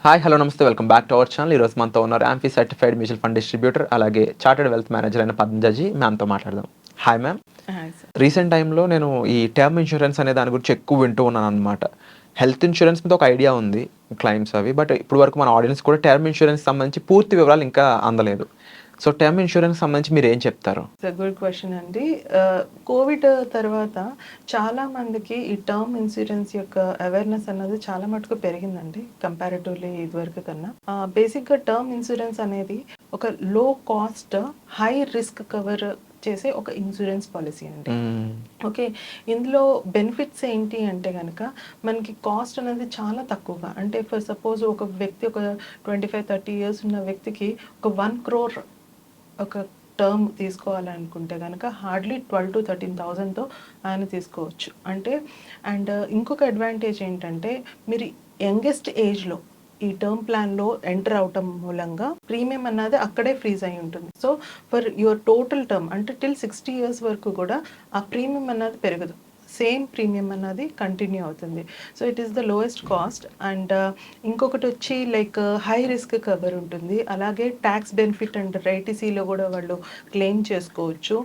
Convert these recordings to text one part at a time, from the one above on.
Hi hello నమస్తే welcome back to our channel. ఈరోజు మనతో ఉన్నారు amphi certified mutual fund distributor అలాగే చార్టెడ్ వెల్త్ మేనేజర్ అయిన పద్మజీ మ్యామ్తో మాట్లాడదాం. Hi ma'am. Hi sir. Recent టైంలో నేను ఈ టర్మ్ ఇన్సూరెన్స్ అనే దాని గురించి ఎక్కువ వింటూ ఉన్నాను అనమాట. హెల్త్ ఇన్సూరెన్స్ మీద ఒక ఐడియా ఉంది, క్లైమ్స్ అవి, బట్ ఇప్పుడు వరకు మన ఆడియన్స్ కూడా టర్మ్ ఇన్సూరెన్స్ సంబంధించి పూర్తి వివరాలు ఇంకా అందలేదు. సో టర్మ్ ఇన్సూరెన్స్ సంబంధించి మీరు ఏం చెప్తారు? గుడ్ క్వశ్చన్ అండి. కోవిడ్ తర్వాత చాలా మందికి ఈ టర్మ్ ఇన్సూరెన్స్ యొక్క అవేర్నెస్ అన్నది చాలా మటుకు పెరిగిందండి కంపారిటివ్లీ ఇదివరకు కన్నా. బేసిక్గా టర్మ్ ఇన్సూరెన్స్ అనేది ఒక లో కాస్ట్ హై రిస్క్ కవర్ చేసే ఒక ఇన్సూరెన్స్ పాలసీ అండి. ఓకే, ఇందులో బెనిఫిట్స్ ఏంటి అంటే కనుక మనకి కాస్ట్ అనేది చాలా తక్కువగా, అంటే ఫర్ సపోజ్ ఒక వ్యక్తి ఒక 25-30 years ఉన్న వ్యక్తికి ఒక 1 crore ఒక టర్మ్ తీసుకోవాలనుకుంటే కనుక హార్డ్లీ 12,000 to 13,000తో ఆయన తీసుకోవచ్చు. అంటే అండ్ ఇంకొక అడ్వాంటేజ్ ఏంటంటే మీరు యంగెస్ట్ ఏజ్లో ఈ టర్మ్ ప్లాన్లో ఎంటర్ అవటం మూలంగా ప్రీమియం అన్నది అక్కడే ఫ్రీజ్ అయి ఉంటుంది. So for your total term అంటే టిల్ 60 years వరకు కూడా ఆ ప్రీమియం అన్నది పెరగదు, సేమ్ ప్రీమియం అన్నది కంటిన్యూ అవుతుంది. So it is the lowest cost. And ఇంకొకటి వచ్చి లైక్ హై రిస్క్ కవర్ ఉంటుంది, అలాగే ట్యాక్స్ బెనిఫిట్ అండ్ ఐటీసీలో కూడా వాళ్ళు క్లెయిమ్ చేసుకోవచ్చు.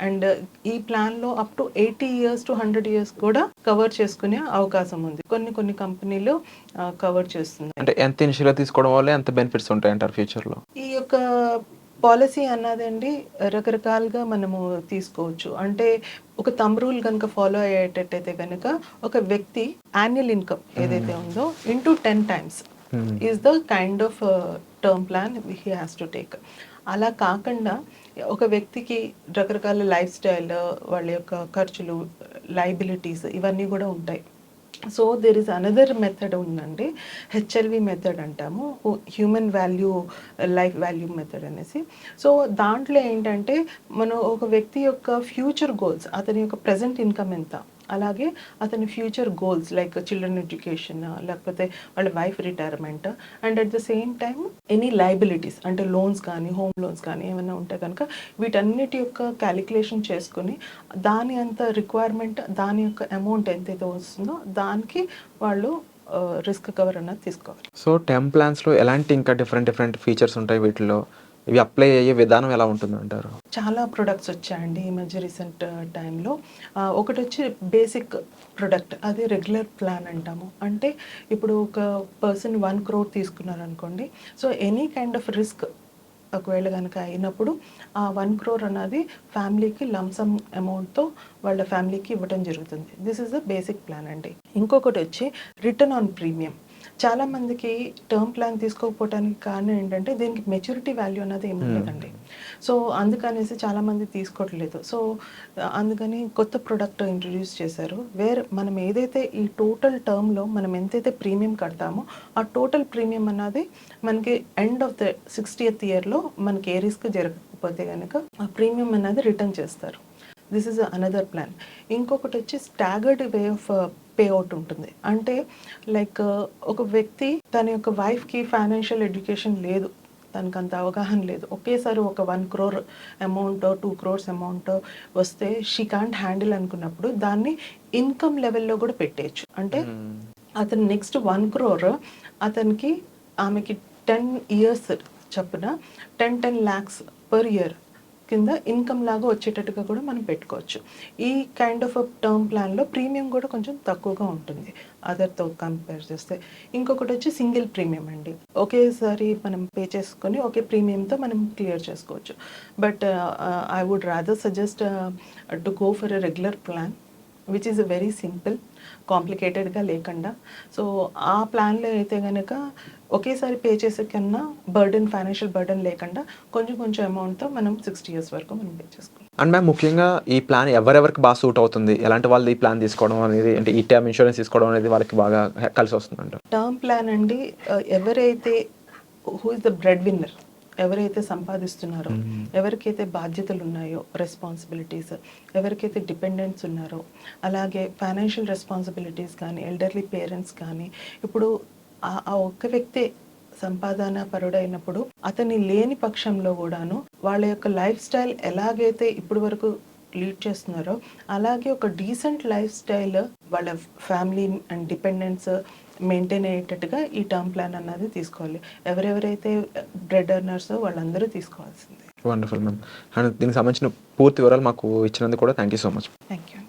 అండ్ ఈ ప్లాన్లో up to 80 years to 100 years కూడా కవర్ చేసుకునే అవకాశం ఉంది. కొన్ని కంపెనీలు కవర్ చేస్తుంది. అంటే ఎంత ఇన్సూరెన్స్ తీసుకోవడం వల్ల ఎంత బెనిఫిట్స్ ఉంటాయంటారు ఫ్యూచర్లో? ఈ యొక్క పాలసీ అన్నదండి రకరకాలుగా మనము తీసుకోవచ్చు. అంటే ఒక థంబ్ రూల్ కనుక ఫాలో అయ్యేటట్టయితే కనుక ఒక వ్యక్తి యాన్యువల్ ఇన్కమ్ ఏదైతే ఉందో into 10 times is the kind of term plan he has to take. అలా కాకుండా ఒక వ్యక్తికి రకరకాల లైఫ్ స్టైల్, వాళ్ళ యొక్క ఖర్చులు, లైబిలిటీస్ ఇవన్నీ కూడా ఉంటాయి. So there is another method ఉందండి, హెచ్ఎల్వి మెథడ్ అంటాము, human value life value method అనేసి. సో దాంట్లో ఏంటంటే మనం ఒక వ్యక్తి యొక్క ఫ్యూచర్ గోల్స్, అతని యొక్క ప్రజెంట్ ఇన్కమ్ ఎంత, అలాగే అతని future goals like children education, లేకపోతే వాళ్ళ wife retirement, and at the same time any liabilities అంటే లోన్స్ కానీ హోమ్ లోన్స్ కానీ ఏమైనా ఉంటే కనుక వీటన్నిటి యొక్క క్యాలిక్యులేషన్ చేసుకుని దాని అంత రిక్వైర్మెంట్, దాని యొక్క అమౌంట్ ఎంతైతే వస్తుందో దానికి వాళ్ళు రిస్క్ కవర్ అన్నది తీసుకోవాలి. సో టర్మ్ ప్లాన్స్లో ఎలాంటి ఇంకా డిఫరెంట్ ఫీచర్స్ ఉంటాయి వీటిలో? ఇవి అప్లై అయ్యే విధానం ఎలా ఉంటుంది అంటారు? చాలా ప్రొడక్ట్స్ వచ్చాయండి ఈ మధ్య రీసెంట్ టైంలో. ఒకటి వచ్చి బేసిక్ ప్రొడక్ట్, అది రెగ్యులర్ ప్లాన్ అంటాము. అంటే ఇప్పుడు ఒక పర్సన్ 1 crore తీసుకున్నారనుకోండి, so any kind of risk ఒకవేళ కనుక అయినప్పుడు ఆ 1 crore అన్నది ఫ్యామిలీకి లంసమ్ అమౌంట్తో వాళ్ళ ఫ్యామిలీకి ఇవ్వడం జరుగుతుంది. This is the basic plan అండి. ఇంకొకటి వచ్చి రిటర్న్ ఆన్ ప్రీమియం. చాలామందికి టర్మ్ ప్లాన్ తీసుకోకపోవడానికి కారణం ఏంటంటే దీనికి మెచ్యూరిటీ వాల్యూ అనేది ఏమి ఉండదండి. సో అందుకనేసి చాలామంది తీసుకోవట్లేదు. సో అందుకని కొత్త ప్రోడక్ట్ ఇంట్రడ్యూస్ చేశారు, వేర్ మనం ఏదైతే ఈ టోటల్ టర్మ్లో మనం ఎంతైతే ప్రీమియం కడతామో ఆ టోటల్ ప్రీమియం అన్నది మనకి ఎండ్ ఆఫ్ ద 60th yearలో మనకి ఏ రిస్క్ జరగకపోతే కనుక ఆ ప్రీమియం అనేది రిటర్న్ చేస్తారు. This is another plan. ఇంకొకటి వచ్చి staggered way of pay out ఉంటుంది. అంటే లైక్ ఒక వ్యక్తి తన యొక్క వైఫ్కి ఫైనాన్షియల్ ఎడ్యుకేషన్ లేదు, తనకు అంత అవగాహన లేదు, ఒకేసారి ఒక 1 crore అమౌంట్ 2 crores అమౌంట్ వస్తే షీ కాంట్ హ్యాండిల్ అనుకున్నప్పుడు దాన్ని ఇన్కమ్ లెవెల్లో కూడా పెట్టేయచ్చు. అంటే అతను నెక్స్ట్ 1 crore అతనికి ఆమెకి 10 years చొప్పున 10 lakhs per year కింద ఇన్కమ్ లాగా వచ్చేటట్టుగా కూడా మనం పెట్టుకోవచ్చు. ఈ కైండ్ ఆఫ్ టర్మ్ ప్లాన్లో ప్రీమియం కూడా కొంచెం తక్కువగా ఉంటుంది అదర్తో కంపేర్ చేస్తే. ఇంకొకటి వచ్చి సింగిల్ ప్రీమియం అండి, ఒకేసారి మనం పే చేసుకొని ఒకే ప్రీమియంతో మనం క్లియర్ చేసుకోవచ్చు. But I would rather suggest to go for a regular plan which is very simple, కాంప్లికేటెడ్గా లేకుండా. సో ఆ ప్లాన్లో అయితే కనుక ఒకేసారి పే చేసే కన్నా ఫైనాన్షియల్ బర్డెన్ లేకుండా కొంచెం అమౌంట్తో మనం 60 years వరకు మనం పే చేసుకోవాలి. అండ్ మ్యామ్, ముఖ్యంగా ఈ ప్లాన్ ఎవరెవరికి బాగా సూట్ అవుతుంది, ఎలాంటి వాళ్ళు ఈ ప్లాన్ తీసుకోవడం అనేది, అంటే ఈ టర్మ్ ఇన్సూరెన్స్ తీసుకోవడం అనేది వాళ్ళకి బాగా కలిసి వస్తుంది అంటారు? టర్మ్ ప్లాన్ అండి, ఎవరైతే who is the bread winner, ఎవరైతే సంపాదిస్తున్నారో, ఎవరికైతే బాధ్యతలు ఉన్నాయో, రెస్పాన్సిబిలిటీస్, ఎవరికైతే డిపెండెంట్స్ ఉన్నారో, అలాగే ఫైనాన్షియల్ రెస్పాన్సిబిలిటీస్ కానీ, ఎల్డర్లీ పేరెంట్స్ కానీ, ఇప్పుడు ఆ ఒక్క వ్యక్తే సంపాదన పరుడైనప్పుడు అతని లేని పక్షంలో కూడాను వాళ్ళ యొక్క లైఫ్ స్టైల్ ఎలాగైతే ఇప్పటి వరకు లీడ్ చేస్తున్నారో అలాగే ఒక డీసెంట్ లైఫ్ స్టైల్ వాళ్ళ ఫ్యామిలీ అండ్ డిపెండెన్స్ మెయింటైన్ అయ్యేటట్టుగా ఈ టర్మ్ ప్లాన్ అన్నది తీసుకోవాలి. ఎవరెవరైతే బ్రెడ్ ఎర్నర్స్ వాళ్ళందరూ తీసుకోవాల్సిందే. Wonderful ma'am. అండ్ దీనికి సంబంధించిన పూర్తి వివరాలు మాకు ఇచ్చినందుకు కూడా thank you so much. Thank you.